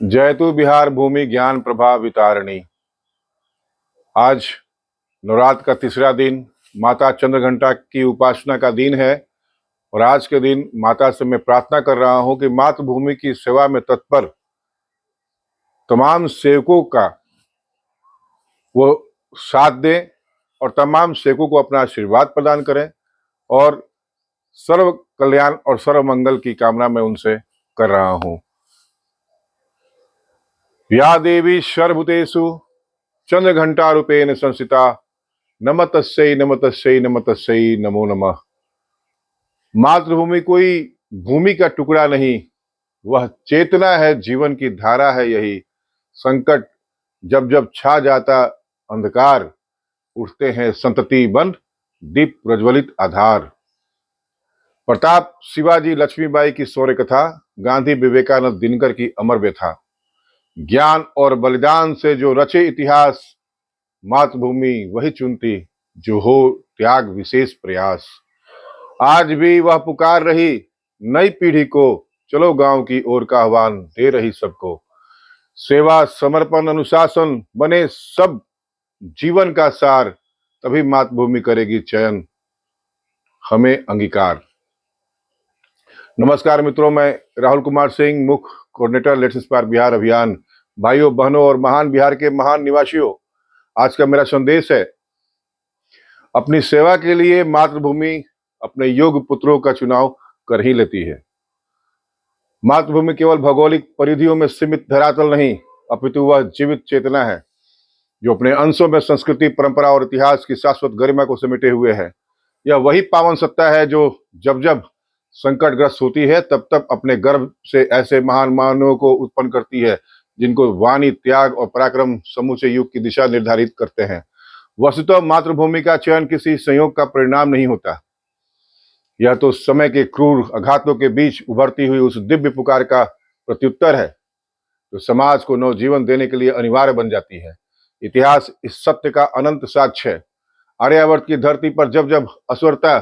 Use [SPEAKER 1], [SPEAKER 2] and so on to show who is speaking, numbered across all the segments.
[SPEAKER 1] जयतु बिहार भूमि ज्ञान प्रभा वितारिणी। आज नवरात्र का तीसरा दिन, माता चंद्रघंटा की उपासना का दिन है। और आज के दिन माता से मैं प्रार्थना कर रहा हूं कि मातृभूमि की सेवा में तत्पर तमाम सेवकों का वो साथ दें और तमाम सेवकों को अपना आशीर्वाद प्रदान करें। और सर्व कल्याण और सर्व मंगल की कामना मैं उनसे कर रहा हूं। या देवी सर्वभूतेषु चंद्रघंटा रूपेण संस्थिता, नमस्तस्यै नमस्तस्यै नमस्तस्यै नमो नमः। मातृभूमि कोई भूमि का टुकड़ा नहीं, वह चेतना है, जीवन की धारा है। यही संकट जब जब छा जाता अंधकार, उठते हैं संतति बंद दीप प्रज्वलित आधार। प्रताप शिवाजी लक्ष्मीबाई की शौर्य कथा, गांधी विवेकानंद दिनकर की अमर व्यथा। ज्ञान और बलिदान से जो रचे इतिहास, मातृभूमि वही चुनती जो हो त्याग विशेष प्रयास। आज भी वह पुकार रही नई पीढ़ी को, चलो गांव की ओर का आह्वान दे रही सबको। सेवा समर्पण अनुशासन बने सब जीवन का सार, तभी मातृभूमि करेगी चयन हमें अंगीकार। नमस्कार मित्रों, मैं राहुल कुमार सिंह, मुख्य कोऑर्डिनेटर लेट्स इंस्पायर बिहार अभियान। भाइयों बहनों और महान बिहार के महान निवासियों, आज का मेरा संदेश है, अपनी सेवा के लिए मातृभूमि अपने योग्य पुत्रों का चुनाव कर ही लेती है। मातृभूमि केवल भौगोलिक परिधियों में सीमित धरातल नहीं, अपितु वह जीवित चेतना है जो अपने अंशों में संस्कृति, परंपरा और इतिहास की शाश्वत गरिमा को समेटे हुए है। यह वही पावन सत्ता है जो जब जब संकटग्रस्त होती है तब तब अपने गर्भ से ऐसे महान मानवों को उत्पन्न करती है जिनको वाणी, त्याग और पराक्रम समूचे युग की दिशा निर्धारित करते हैं। वस्तुतः मातृभूमि का चयन किसी संयोग का परिणाम नहीं होता, यह तो समय के क्रूर आघातों के बीच उभरती हुई उस दिव्य पुकार का प्रत्युत्तर है जो समाज को नवजीवन देने के लिए अनिवार्य बन जाती है। इतिहास इस सत्य का अनंत साक्ष्य है। आर्यावर्त की धरती पर जब जब असुरता,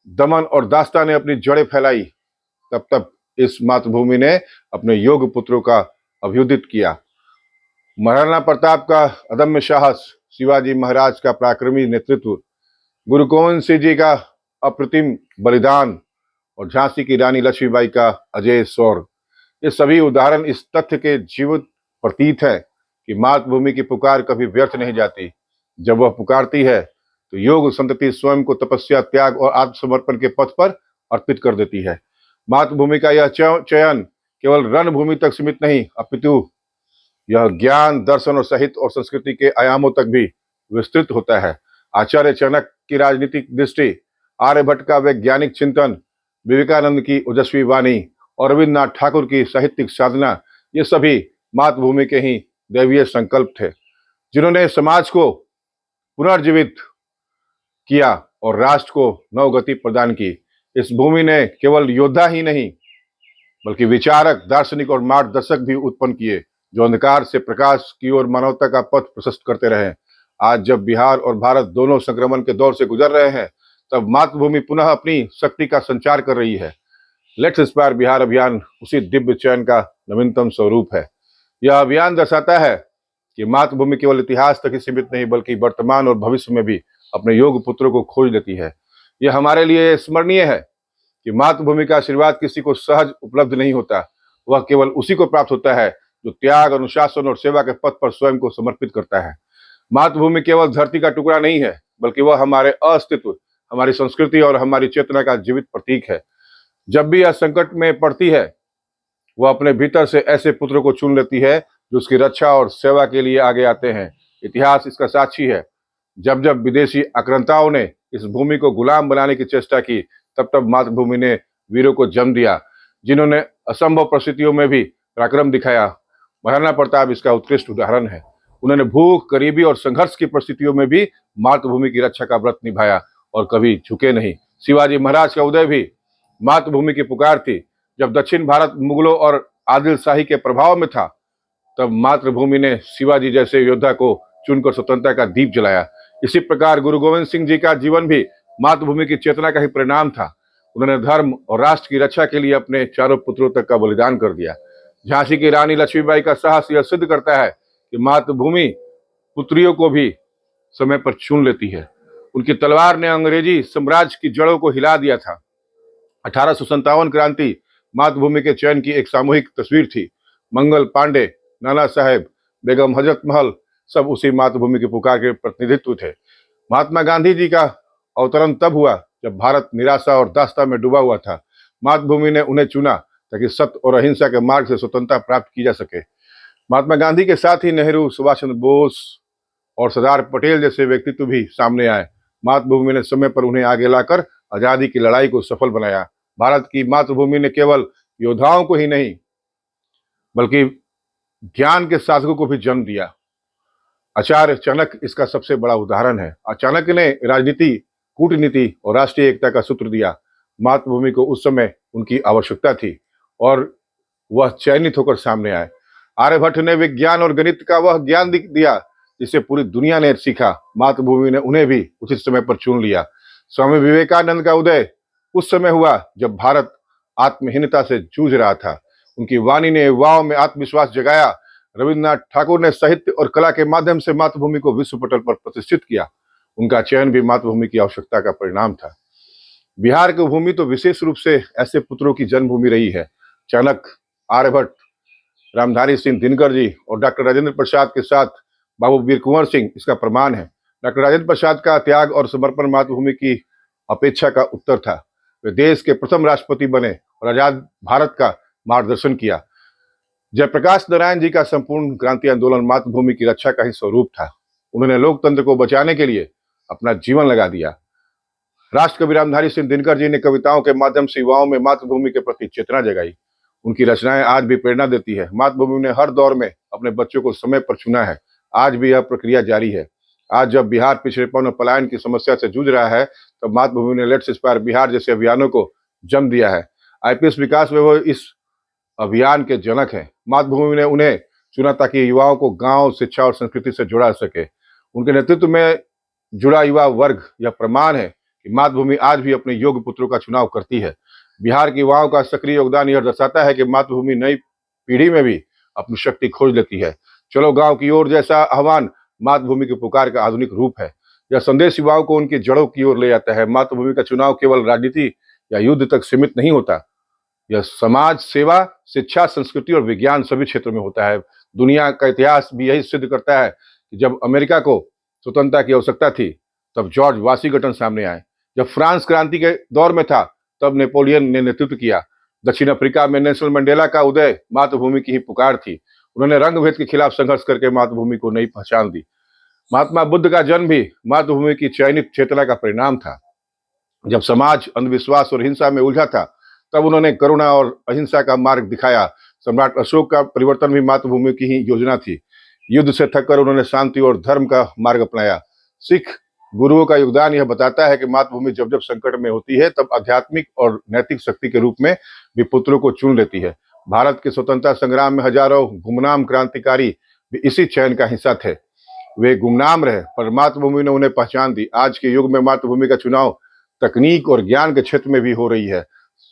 [SPEAKER 1] दमन और दास्ता ने अपनी जड़ें फैलाई, तब तब इस मातृभूमि ने अपने योग्य पुत्रों का अभ्युदित किया। महाराणा प्रताप का अदम्य साहस, शिवाजी महाराज का पराक्रमी नेतृत्व, गुरु गोविंद सिंह जी का अप्रतिम बलिदान और झांसी की रानी लक्ष्मीबाई का अजेय शौर्य, ये सभी उदाहरण इस तथ्य के जीवित प्रतीत है कि मातृभूमि की पुकार कभी व्यर्थ नहीं जाती। जब वह पुकारती है तो योग संतति स्वयं को तपस्या, त्याग और आत्मसमर्पण के पथ पर अर्पित कर देती है। मातृभूमि का यह चयन केवल रणभूमि तक सीमित नहीं, अपितु यह ज्ञान, दर्शन और साहित्य और संस्कृति के आयामों तक भी विस्तृत होता है। आचार्य चाणक्य की राजनीतिक दृष्टि, आर्यभट्ट का वैज्ञानिक चिंतन, विवेकानंद की ओजस्वी वाणी और रविन्द्रनाथ ठाकुर की साहित्यिक साधना, ये सभी मातृभूमि के ही दैवीय संकल्प थे जिन्होंने समाज को पुनर्जीवित किया और राष्ट्र को नवगति प्रदान की। इस भूमि ने केवल योद्धा ही नहीं बल्कि विचारक, दार्शनिक और मार्गदर्शक भी उत्पन्न किए जो अंधकार से प्रकाश की ओर मानवता का पथ प्रशस्त करते रहे। आज जब बिहार और भारत दोनों संक्रमण के दौर से गुजर रहे हैं, तब मातृभूमि पुनः अपनी शक्ति का संचार कर रही है। लेट्स इंस्पायर बिहार अभियान उसी दिव्य चयन का नवीनतम स्वरूप है। यह अभियान दर्शाता है कि मातृभूमि केवल इतिहास तक ही सीमित नहीं बल्कि वर्तमान और भविष्य में भी अपने योग्य पुत्रों को खोज लेती है। यह हमारे लिए स्मरणीय है कि मातृभूमि का आशीर्वाद किसी को सहज उपलब्ध नहीं होता, वह केवल उसी को प्राप्त होता है जो त्याग, अनुशासन और सेवा के पथ पर स्वयं को समर्पित करता है। मातृभूमि केवल धरती का टुकड़ा नहीं है बल्कि वह हमारे अस्तित्व, हमारी संस्कृति और हमारी चेतना का जीवित प्रतीक है। जब भी यह संकट में पड़ती है, वह अपने भीतर से ऐसे पुत्रों को चुन लेती है जो उसकी रक्षा और सेवा के लिए आगे आते हैं। इतिहास इसका साक्षी है। जब जब विदेशी आक्रांताओं ने इस भूमि को गुलाम बनाने की चेष्टा की, तब तब मातृभूमि ने वीरों को जन्म दिया जिन्होंने असंभव परिस्थितियों में भी पराक्रम दिखाया। महाराणा प्रताप इसका उत्कृष्ट उदाहरण है। उन्होंने भूख, गरीबी और संघर्ष की परिस्थितियों में भी मातृभूमि की रक्षा का व्रत निभाया और कभी झुके नहीं। शिवाजी महाराज का उदय भी मातृभूमि की पुकार थी। जब दक्षिण भारत मुगलों और आदिल शाही के प्रभाव में था, तब मातृभूमि ने शिवाजी जैसे योद्धा को चुनकर स्वतंत्रता का दीप जलाया। इसी प्रकार गुरु गोविंद सिंह जी का जीवन भी मातृभूमि की चेतना का ही परिणाम था। उन्होंने धर्म और राष्ट्र की रक्षा के लिए अपने चारों पुत्रों तक का बलिदान कर दिया। झांसी की रानी लक्ष्मीबाई का साहस यह सिद्ध करता है कि मातृभूमि पुत्रियों को भी समय पर चुन लेती है। उनकी तलवार ने अंग्रेजी साम्राज्य की जड़ों को हिला दिया था। 1857 क्रांति मातृभूमि के चयन की एक सामूहिक तस्वीर थी। मंगल पांडे, नाना साहेब, बेगम हजरत महल सब उसी मातृभूमि की पुकार के प्रतिनिधित्व थे। महात्मा गांधी जी का अवतरण तब हुआ जब भारत निराशा और दास्ता में डूबा हुआ था। मातृभूमि ने उन्हें चुना ताकि सत्य और अहिंसा के मार्ग से स्वतंत्रता प्राप्त की जा सके। महात्मा गांधी के साथ ही नेहरू, सुभाष चंद्र बोस और सरदार पटेल जैसे व्यक्तित्व भी सामने आए। मातृभूमि ने समय पर उन्हें आगे लाकर आजादी की लड़ाई को सफल बनाया। भारत की मातृभूमि ने केवल योद्धाओं को ही नहीं बल्कि ज्ञान के साधकों को भी जन्म दिया। आचार्य चाणक्य इसका सबसे बड़ा उदाहरण है। चाणक्य ने राजनीति, कूटनीति और राष्ट्रीय एकता का सूत्र दिया। मातृभूमि को उस समय उनकी आवश्यकता थी और वह चयनित होकर सामने आए। आर्यभट्ट ने विज्ञान और गणित का वह ज्ञान दिया जिसे पूरी दुनिया ने सीखा। मातृभूमि ने उन्हें भी उचित समय पर चुन लिया। स्वामी विवेकानंद का उदय उस समय हुआ जब भारत आत्महीनता से जूझ रहा था। उनकी वाणी ने युवाओं में आत्मविश्वास जगाया। रविन्द्रनाथ ठाकुर ने साहित्य और कला के माध्यम से मातृभूमि को विश्व पटल पर प्रतिष्ठित किया। उनका चयन भी मातृभूमि की आवश्यकता का परिणाम था। बिहार की भूमि तो विशेष रूप से ऐसे पुत्रों की जन्मभूमि रही है। चाणक्य, आर्यभट्ट, रामधारी सिंह दिनकर जी और डॉक्टर राजेंद्र प्रसाद के साथ बाबू वीर कुंवर सिंह इसका प्रमाण है। डॉक्टर राजेंद्र प्रसाद का त्याग और समर्पण मातृभूमि की अपेक्षा का उत्तर था। वे देश के प्रथम राष्ट्रपति बने और आजाद भारत का मार्गदर्शन किया। जयप्रकाश नारायण जी का संपूर्ण क्रांति आंदोलन मातृभूमि की रक्षा का ही स्वरूप था। उन्होंने लोकतंत्र को बचाने के लिए अपना जीवन लगा दिया। राष्ट्रकवि रामधारी सिंह दिनकर जी ने कविताओं के माध्यम से युवाओं में मातृभूमि के प्रति चेतना जगाई। उनकी रचनाएं आज भी प्रेरणा देती है। मातृभूमि ने हर दौर में अपने बच्चों को समय पर चुना है। आज भी यह प्रक्रिया जारी है। आज जब बिहार पिछड़ेपन और पलायन की समस्या से जूझ रहा है, तब मातृभूमि ने लेट्स इंस्पायर बिहार जैसे अभियानों को जन्म दिया है। आईपीएस विकास में वो इस अभियान के जनक हैं। मातृभूमि ने उन्हें चुना ताकि युवाओं को गांव, शिक्षा और संस्कृति से जोड़ा सके। उनके नेतृत्व में जुड़ा युवा वर्ग यह प्रमाण है कि मातृभूमि आज भी अपने योग्य पुत्रों का चुनाव करती है। बिहार के युवाओं का सक्रिय योगदान यह दर्शाता है कि मातृभूमि नई पीढ़ी में भी अपनी शक्ति खोज लेती है। चलो गांव की ओर जैसा आह्वान मातृभूमि की पुकार का आधुनिक रूप है। यह संदेश युवाओं को उनकी जड़ों की ओर ले जाता है। मातृभूमि का चुनाव केवल राजनीति या युद्ध तक सीमित नहीं होता। यह समाज सेवा, शिक्षा, संस्कृति और विज्ञान सभी क्षेत्रों में होता है। दुनिया का इतिहास भी यही सिद्ध करता है कि जब अमेरिका को स्वतंत्रता की आवश्यकता थी, तब जॉर्ज वाशिंगटन सामने आए। जब फ्रांस क्रांति के दौर में था, तब नेपोलियन ने नेतृत्व किया। दक्षिण अफ्रीका में नेल्सन मंडेला का उदय मातृभूमि की ही पुकार थी। उन्होंने रंगभेद के खिलाफ संघर्ष करके मातृभूमि को नई पहचान दी। महात्मा बुद्ध का जन्म भी मातृभूमि की चयनित चेतना का परिणाम था। जब समाज अंधविश्वास और हिंसा में उलझा था, तब उन्होंने करुणा और अहिंसा का मार्ग दिखाया। सम्राट अशोक का परिवर्तन भी मातृभूमि की ही योजना थी। युद्ध से थककर उन्होंने शांति और धर्म का मार्ग अपनाया। सिख गुरुओं का योगदान यह बताता है कि मातृभूमि जब जब संकट में होती है, तब आध्यात्मिक और नैतिक शक्ति के रूप में भी पुत्रों को चुन लेती है। भारत के स्वतंत्रता संग्राम में हजारों गुमनाम क्रांतिकारी भी इसी चयन का हिस्सा थे। वे गुमनाम रहे, पर मातृभूमि ने उन्हें पहचान दी। आज के युग में मातृभूमि का चुनाव तकनीक और ज्ञान के क्षेत्र में भी हो रही है।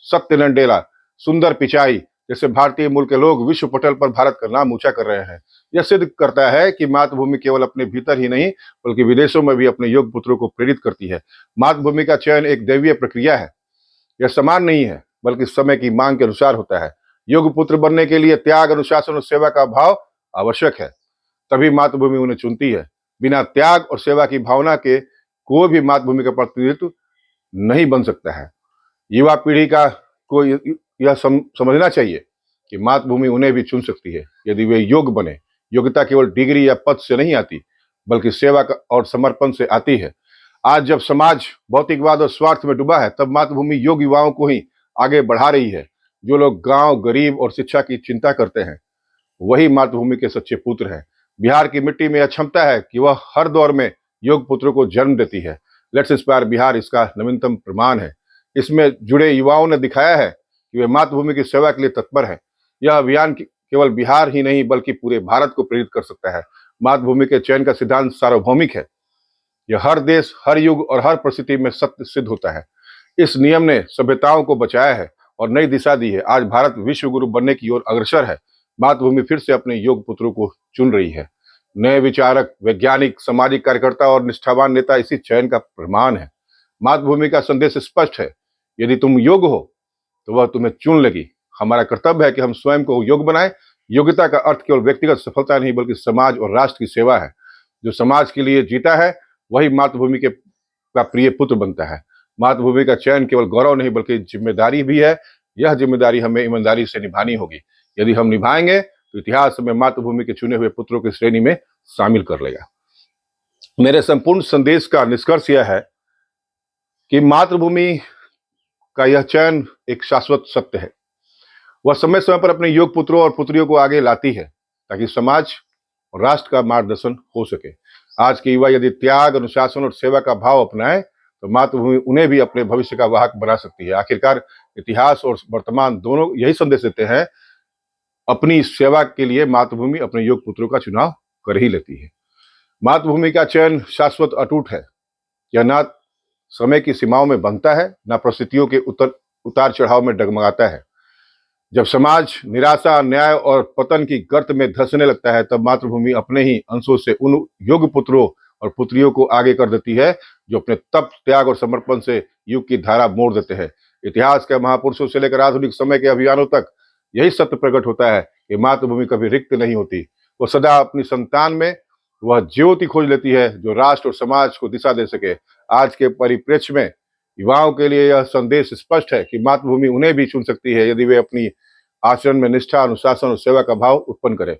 [SPEAKER 1] सत्य नंडेला, सुंदर पिचाई जैसे भारतीय मूल के लोग विश्व पटल पर भारत का नाम ऊंचा कर रहे हैं। यह सिद्ध करता है कि मातृभूमि केवल अपने भीतर ही नहीं बल्कि विदेशों में भी अपने योग्य पुत्रों को प्रेरित करती है। मातृभूमि का चयन एक दैवीय प्रक्रिया है। यह समान नहीं है बल्कि समय की मांग के अनुसार होता है। योग्य पुत्र बनने के लिए त्याग, अनुशासन और सेवा का भाव आवश्यक है, तभी मातृभूमि उन्हें चुनती है। बिना त्याग और सेवा की भावना के कोई भी मातृभूमि का प्रतिनिधित्व नहीं बन सकता है। युवा पीढ़ी को यह समझना चाहिए कि मातृभूमि उन्हें भी चुन सकती है यदि वे योग्य बने। योग्यता केवल डिग्री या पद से नहीं आती बल्कि सेवा और समर्पण से आती है। आज जब समाज भौतिकवाद और स्वार्थ में डूबा है, तब मातृभूमि योग्य युवाओं को ही आगे बढ़ा रही है। जो लोग गांव, गरीब और शिक्षा की चिंता करते हैं, वही मातृभूमि के सच्चे पुत्र हैं। बिहार की मिट्टी में यह क्षमता है कि वह हर दौर में योग्य पुत्रों को जन्म देती है। लेट्स इंस्पायर बिहार इसका नवीनतम प्रमाण है। इसमें जुड़े युवाओं ने दिखाया है कि वे मातृभूमि की सेवा के लिए तत्पर है। यह अभियान केवल बिहार ही नहीं बल्कि पूरे भारत को प्रेरित कर सकता है। मातृभूमि के चयन का सिद्धांत सार्वभौमिक है। यह हर देश, हर युग और हर परिस्थिति में सत्य सिद्ध होता है। इस नियम ने सभ्यताओं को बचाया है और नई दिशा दी है। आज भारत विश्व गुरु बनने की ओर अग्रसर है। मातृभूमि फिर से अपने योग्य पुत्रों को चुन रही है। नए विचारक, वैज्ञानिक, सामाजिक कार्यकर्ता और निष्ठावान नेता इसी चयन का प्रमाण है। मातृभूमि का संदेश स्पष्ट है, यदि तुम योग्य हो तो वह तुम्हें चुन लेगी। हमारा कर्तव्य है कि हम स्वयं को योग्य बनाएं। योग्यता का अर्थ केवल व्यक्तिगत सफलता नहीं बल्कि समाज और राष्ट्र की सेवा है। जो समाज के लिए जीता है वही मातृभूमि के का प्रिय पुत्र बनता है। मातृभूमि का चयन केवल गौरव नहीं बल्कि जिम्मेदारी भी है। यह जिम्मेदारी हमें ईमानदारी से निभानी होगी। यदि हम निभाएंगे तो इतिहास हमें मातृभूमि के चुने हुए पुत्रों की श्रेणी में शामिल कर लेगा। मेरे संपूर्ण संदेश का निष्कर्ष यह है कि मातृभूमि का यह चयन एक शाश्वत सत्य है। वह समय समय पर अपने योग्य पुत्रों और पुत्रियों को आगे लाती है ताकि समाज और राष्ट्र का मार्गदर्शन हो सके। आज के युवा यदि त्याग, अनुशासन और सेवा का भाव अपनाए तो मातृभूमि उन्हें भी अपने भविष्य का वाहक बना सकती है। आखिरकार इतिहास और वर्तमान दोनों यही संदेश देते हैं, अपनी सेवा के लिए मातृभूमि अपने योग्य पुत्रों का चुनाव कर ही लेती है। मातृभूमि का चयन शाश्वत अटूट है। यह ना समय की सीमाओं में बनता है, ना परिस्थितियों के उतार चढ़ाव में डगमगाता है। जब समाज निराशा, अन्याय और पतन की गर्त में धंसने लगता है तब मातृभूमि अपने ही अंशों से उन योग्य पुत्रों और पुत्रियों को आगे कर देती है जो अपने तप, त्याग और समर्पण से युग की धारा मोड़ देते हैं। इतिहास के महापुरुषों से लेकर आधुनिक समय के अभियानों तक यही सत्य प्रकट होता है कि मातृभूमि कभी रिक्त नहीं होती। वो सदा अपनी संतान में वह ज्योति खोज लेती है जो राष्ट्र और समाज को दिशा दे सके। आज के परिप्रेक्ष्य में युवाओं के लिए यह संदेश स्पष्ट है कि मातृभूमि उन्हें भी चुन सकती है यदि वे अपनी आचरण में निष्ठा, अनुशासन और सेवा का भाव उत्पन्न करें।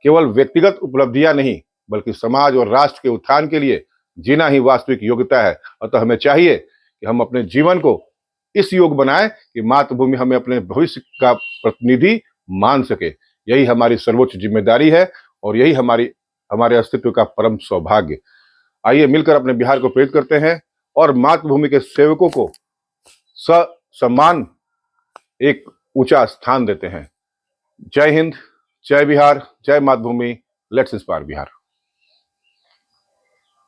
[SPEAKER 1] केवल व्यक्तिगत उपलब्धियां नहीं बल्कि समाज और राष्ट्र के उत्थान के लिए जीना ही वास्तविक योग्यता है। अतः हमें चाहिए कि हम अपने जीवन को इस योग बनाएं कि मातृभूमि हमें अपने भविष्य का प्रतिनिधि मान सके। यही हमारी सर्वोच्च जिम्मेदारी है और यही हमारे अस्तित्व का परम सौभाग्य। आइए मिलकर अपने बिहार को प्रेरित करते हैं और मातृभूमि के सेवकों को सम्मान एक ऊंचा स्थान देते हैं। जय हिंद, जय बिहार, जय मातृभूमि। Let's inspire Bihar.